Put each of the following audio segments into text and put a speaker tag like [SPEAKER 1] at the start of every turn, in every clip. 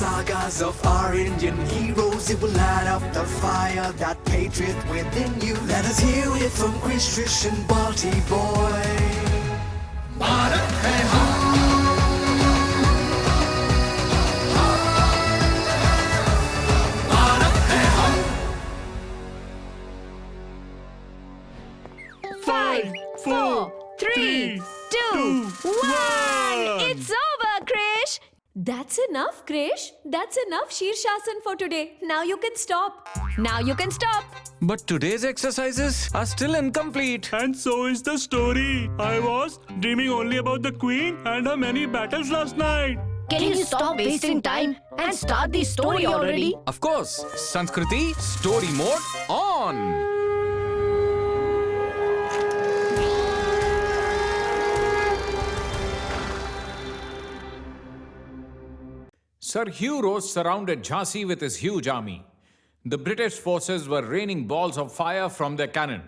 [SPEAKER 1] sagas of our Indian heroes. It will light up the fire, that patriot within you. Let us hear it from Krish Trish and Baltiboy. Bharat Hain.
[SPEAKER 2] Five, four, three, two, one. It's over, Krish.
[SPEAKER 3] That's enough, Krish. That's enough Shirshasana for today. Now you can stop.
[SPEAKER 2] Now you can stop.
[SPEAKER 4] But today's exercises are still incomplete.
[SPEAKER 5] And so is the story. I was dreaming only about the queen and her many battles last night.
[SPEAKER 2] Can you stop wasting time and start the story already?
[SPEAKER 4] Of course, Sanskriti story mode on. Sir Hugh Rose surrounded Jhansi with his huge army. The British forces were raining balls of fire from their cannon.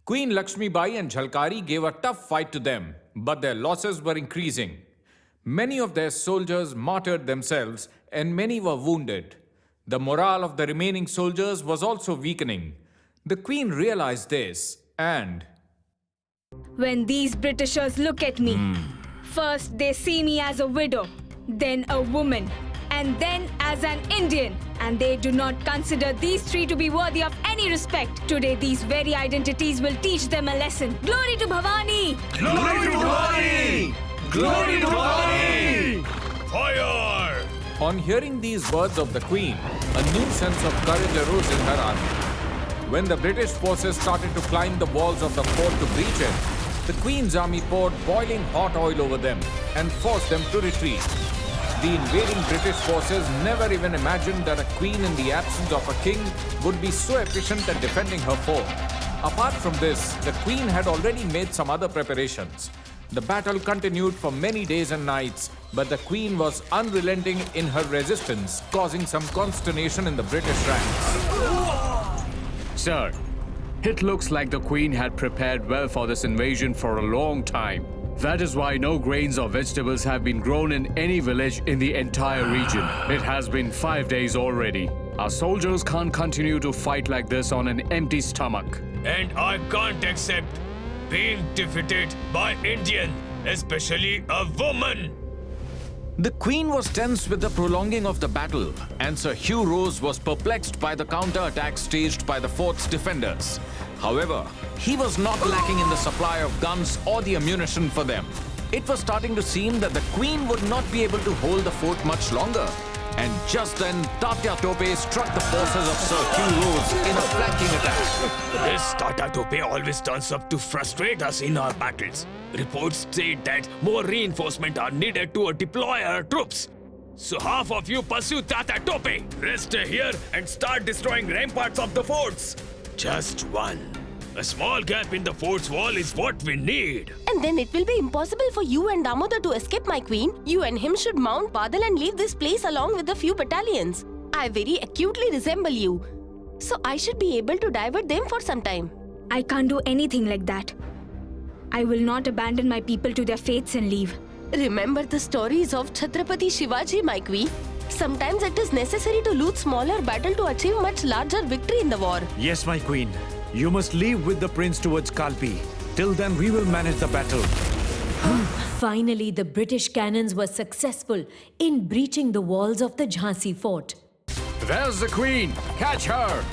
[SPEAKER 4] Queen Lakshmibai and Jhalkari gave a tough fight to them, but their losses were increasing. Many of their soldiers martyred themselves and many were wounded. The morale of the remaining soldiers was also weakening. The Queen realized this and...
[SPEAKER 6] When these Britishers look at me, first they see me as a widow, then a woman, and then as an Indian. And they do not consider these three to be worthy of any respect. Today, these very identities will teach them a lesson. Glory to Bhavani!
[SPEAKER 5] Glory to Bhavani! Glory to Bhavani! Fire!
[SPEAKER 4] On hearing these words of the Queen, a new sense of courage arose in her army. When the British forces started to climb the walls of the fort to breach it, the Queen's army poured boiling hot oil over them and forced them to retreat. The invading British forces never even imagined that a queen in the absence of a king would be so efficient at defending her fort. Apart from this, the Queen had already made some other preparations. The battle continued for many days and nights, but the Queen was unrelenting in her resistance, causing some consternation in the British ranks.
[SPEAKER 7] Sir, it looks like the Queen had prepared well for this invasion for a long time. That is why no grains or vegetables have been grown in any village in the entire region. It has been 5 days already. Our soldiers can't continue to fight like this on an empty stomach.
[SPEAKER 5] And I can't accept being defeated by Indian, especially a woman.
[SPEAKER 4] The Queen was tense with the prolonging of the battle, and Sir Hugh Rose was perplexed by the counter-attack staged by the fort's defenders. However, he was not lacking in the supply of guns or the ammunition for them. It was starting to seem that the Queen would not be able to hold the fort much longer. And just then, Tatya Tope struck the forces of Sir Hugh Rose in a flanking attack.
[SPEAKER 5] This Tata Tope always turns up to frustrate us in our battles. Reports state that more reinforcement are needed to deploy our troops. So half of you pursue Tata Tope. Rest here and start destroying ramparts of the forts. Just one. A small gap in the fort's wall is what we need.
[SPEAKER 8] And then it will be impossible for you and Damodar to escape, my queen. You and him should mount Badal and leave this place along with a few battalions. I very acutely resemble you. So I should be able to divert them for some time.
[SPEAKER 6] I can't do anything like that. I will not abandon my people to their fates and leave.
[SPEAKER 8] Remember the stories of Chhatrapati Shivaji, my queen. Sometimes it is necessary to lose smaller battle to achieve much larger victory in the war.
[SPEAKER 9] Yes, my queen. You must leave with the prince towards Kalpi. Till then, we will manage the battle.
[SPEAKER 3] Finally, the British cannons were successful in breaching the walls of the Jhansi fort.
[SPEAKER 7] There's the Queen! Catch her!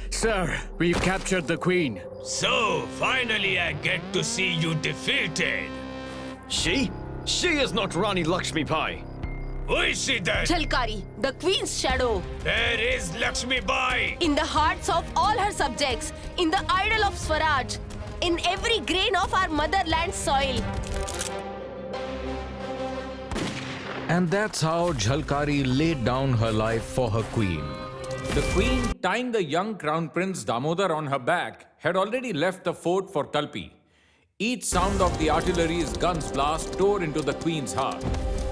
[SPEAKER 7] Sir, we've captured the Queen.
[SPEAKER 5] So, finally I get to see you defeated.
[SPEAKER 10] She? She is not Rani Lakshmibai.
[SPEAKER 5] Who is she then?
[SPEAKER 8] Jhalkari, the queen's shadow.
[SPEAKER 5] There is Lakshmibai.
[SPEAKER 8] In the hearts of all her subjects, in the idol of Swaraj, in every grain of our motherland's soil.
[SPEAKER 4] And that's how Jhalkari laid down her life for her queen. The queen, tying the young crown prince Damodar on her back, had already left the fort for Kalpi. Each sound of the artillery's gun's blast tore into the queen's heart.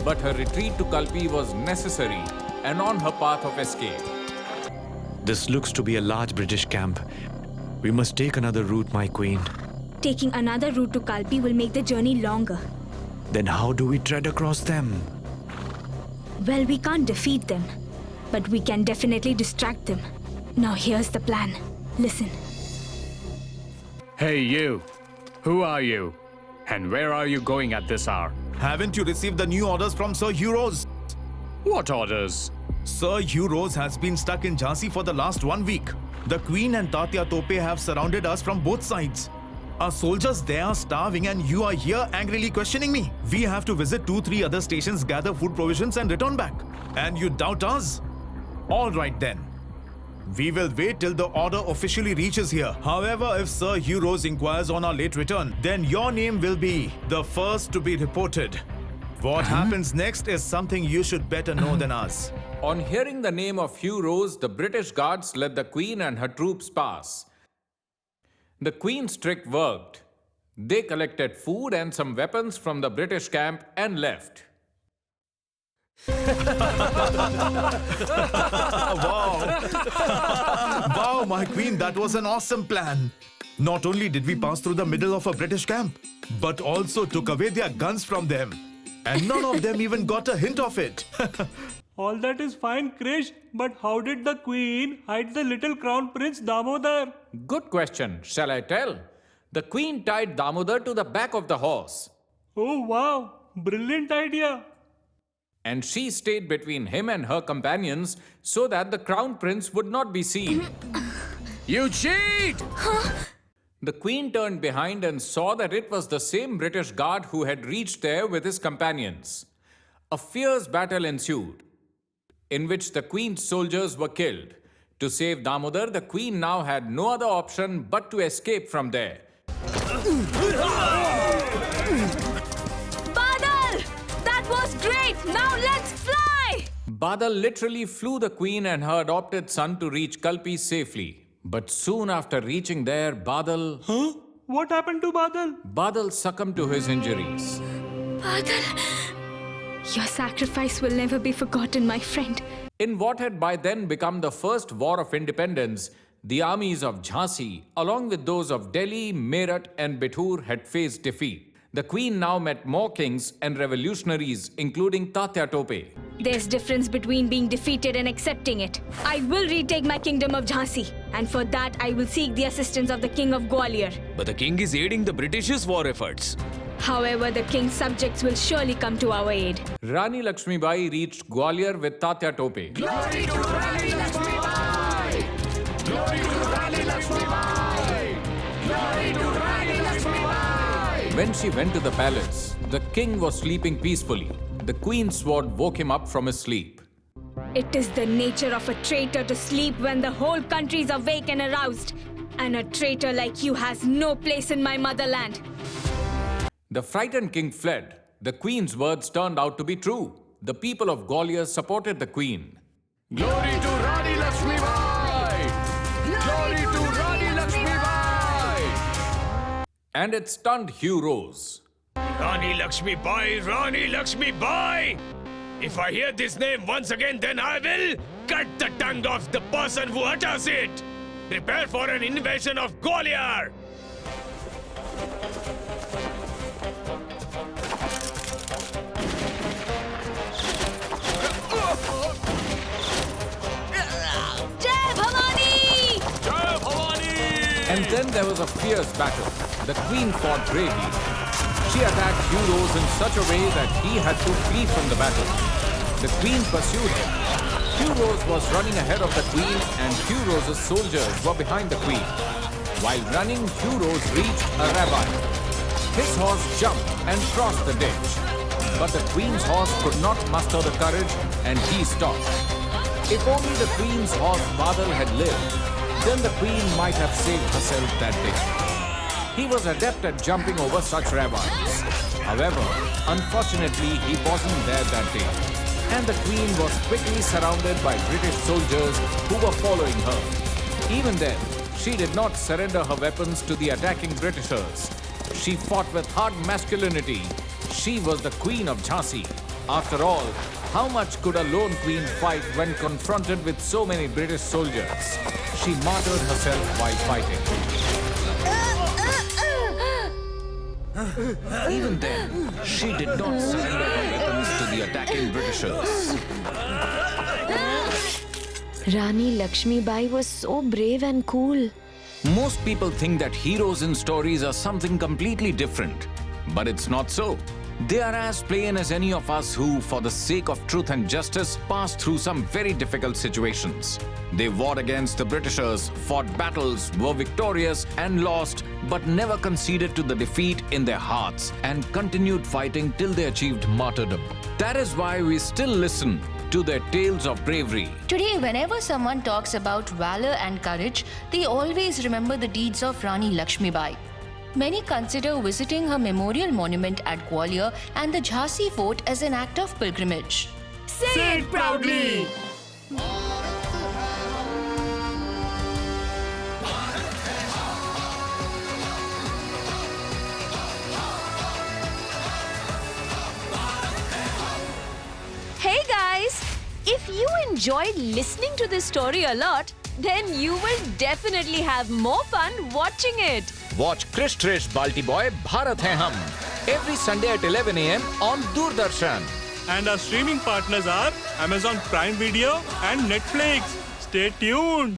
[SPEAKER 4] But her retreat to Kalpi was necessary and on her path of escape.
[SPEAKER 9] This looks to be a large British camp. We must take another route, my queen.
[SPEAKER 6] Taking another route to Kalpi will make the journey longer.
[SPEAKER 9] Then how do we tread across them?
[SPEAKER 6] Well, we can't defeat them, but we can definitely distract them. Now here's the plan. Listen.
[SPEAKER 7] Hey, you. Who are you? And where are you going at this hour?
[SPEAKER 11] Haven't you received the new orders from Sir Hugh Rose?
[SPEAKER 7] What orders?
[SPEAKER 11] Sir Hugh Rose has been stuck in Jhansi for the last 1 week. The Queen and Tatya Tope have surrounded us from both sides. Our soldiers there are starving and you are here angrily questioning me. We have to visit 2-3 other stations, gather food provisions and return back. And you doubt us? All right then. We will wait till the order officially reaches here. However, if Sir Hugh Rose inquires on our late return, then your name will be the first to be reported. What happens next is something you should better know than us.
[SPEAKER 4] On hearing the name of Hugh Rose, the British guards let the Queen and her troops pass. The Queen's trick worked. They collected food and some weapons from the British camp and left.
[SPEAKER 11] Wow, my Queen, that was an awesome plan. Not only did we pass through the middle of a British camp, but also took away their guns from them. And none of them even got a hint of it.
[SPEAKER 12] All that is fine, Krish, but how did the Queen hide the little Crown Prince Damodar?
[SPEAKER 4] Good question. Shall I tell? The Queen tied Damodar to the back of the horse.
[SPEAKER 12] Oh wow, brilliant idea.
[SPEAKER 4] And she stayed between him and her companions so that the Crown Prince would not be seen.
[SPEAKER 7] You cheat!
[SPEAKER 4] The Queen turned behind and saw that it was the same British guard who had reached there with his companions. A fierce battle ensued, in which the Queen's soldiers were killed. To save Damodar, the Queen now had no other option but to escape from there.
[SPEAKER 6] Badal! That was great! Now let's fly!
[SPEAKER 4] Badal literally flew the Queen and her adopted son to reach Kalpi safely. But soon after reaching there, Badal...
[SPEAKER 12] Huh? What happened to Badal?
[SPEAKER 4] Badal succumbed to his injuries.
[SPEAKER 6] Badal, your sacrifice will never be forgotten, my friend.
[SPEAKER 4] In what had by then become the first war of independence, the armies of Jhansi, along with those of Delhi, Meerut and Bithur, had faced defeat. The Queen now met more kings and revolutionaries, including Tatya Tope.
[SPEAKER 6] There's difference between being defeated and accepting it. I will retake my kingdom of Jhansi, and for that I will seek the assistance of the king of Gwalior.
[SPEAKER 5] But the king is aiding the British's war efforts.
[SPEAKER 6] However, the king's subjects will surely come to our aid.
[SPEAKER 4] Rani Lakshmibai reached Gwalior with Tatya Tope.
[SPEAKER 1] Glory to Rani Lakshmibai! Glory to Rani Lakshmibai! Glory to Rani Lakshmibai!
[SPEAKER 4] When she went to the palace, the king was sleeping peacefully. The Queen's sword woke him up from his sleep.
[SPEAKER 6] It is the nature of a traitor to sleep when the whole country is awake and aroused. And a traitor like you has no place in my motherland.
[SPEAKER 4] The frightened king fled. The Queen's words turned out to be true. The people of Gwalior supported the Queen.
[SPEAKER 7] Glory to Rani Lakshmibai! Glory to Rani Lakshmibai!
[SPEAKER 4] And it stunned Hugh Rose.
[SPEAKER 5] Rani Lakshmibai, Rani Lakshmibai! If I hear this name once again, then I will cut the tongue of the person who utters it! Prepare for an invasion of Gwalior!
[SPEAKER 6] Jai Bhavani!
[SPEAKER 5] Jai Bhavani!
[SPEAKER 4] And then there was a fierce battle. The Queen fought bravely. She attacked Hugh Rose in such a way that he had to flee from the battle. The Queen pursued him. Hugh Rose was running ahead of the Queen and Hugh Rose's soldiers were behind the Queen. While running, Hugh Rose reached a rabbi. His horse jumped and crossed the ditch. But the Queen's horse could not muster the courage and he stopped. If only the Queen's horse Badal had lived, then the Queen might have saved herself that day. He was adept at jumping over such rabbis. However, unfortunately, he wasn't there that day. And the Queen was quickly surrounded by British soldiers who were following her. Even then, she did not surrender her weapons to the attacking Britishers. She fought with hard masculinity. She was the Queen of Jhansi. After all, how much could a lone queen fight when confronted with so many British soldiers? She martyred herself while fighting. Even then, she did not surrender her weapons to the attacking Britishers.
[SPEAKER 2] Rani Lakshmibai was so brave and cool.
[SPEAKER 4] Most people think that heroes in stories are something completely different, but it's not so. They are as plain as any of us who, for the sake of truth and justice, passed through some very difficult situations. They warred against the Britishers, fought battles, were victorious and lost, but never conceded to the defeat in their hearts and continued fighting till they achieved martyrdom. That is why we still listen to their tales of bravery.
[SPEAKER 2] Today, whenever someone talks about valor and courage, they always remember the deeds of Rani Lakshmibai. Many consider visiting her memorial monument at Gwalior and the Jhansi fort as an act of pilgrimage.
[SPEAKER 12] Say it proudly!
[SPEAKER 3] Hey guys! If you enjoyed listening to this story a lot, then you will definitely have more fun watching it.
[SPEAKER 4] Watch Krish Trish Baltiboy, Bharat Hain every Sunday at 11 a.m. on Doordarshan.
[SPEAKER 12] And our streaming partners are Amazon Prime Video and Netflix. Stay tuned.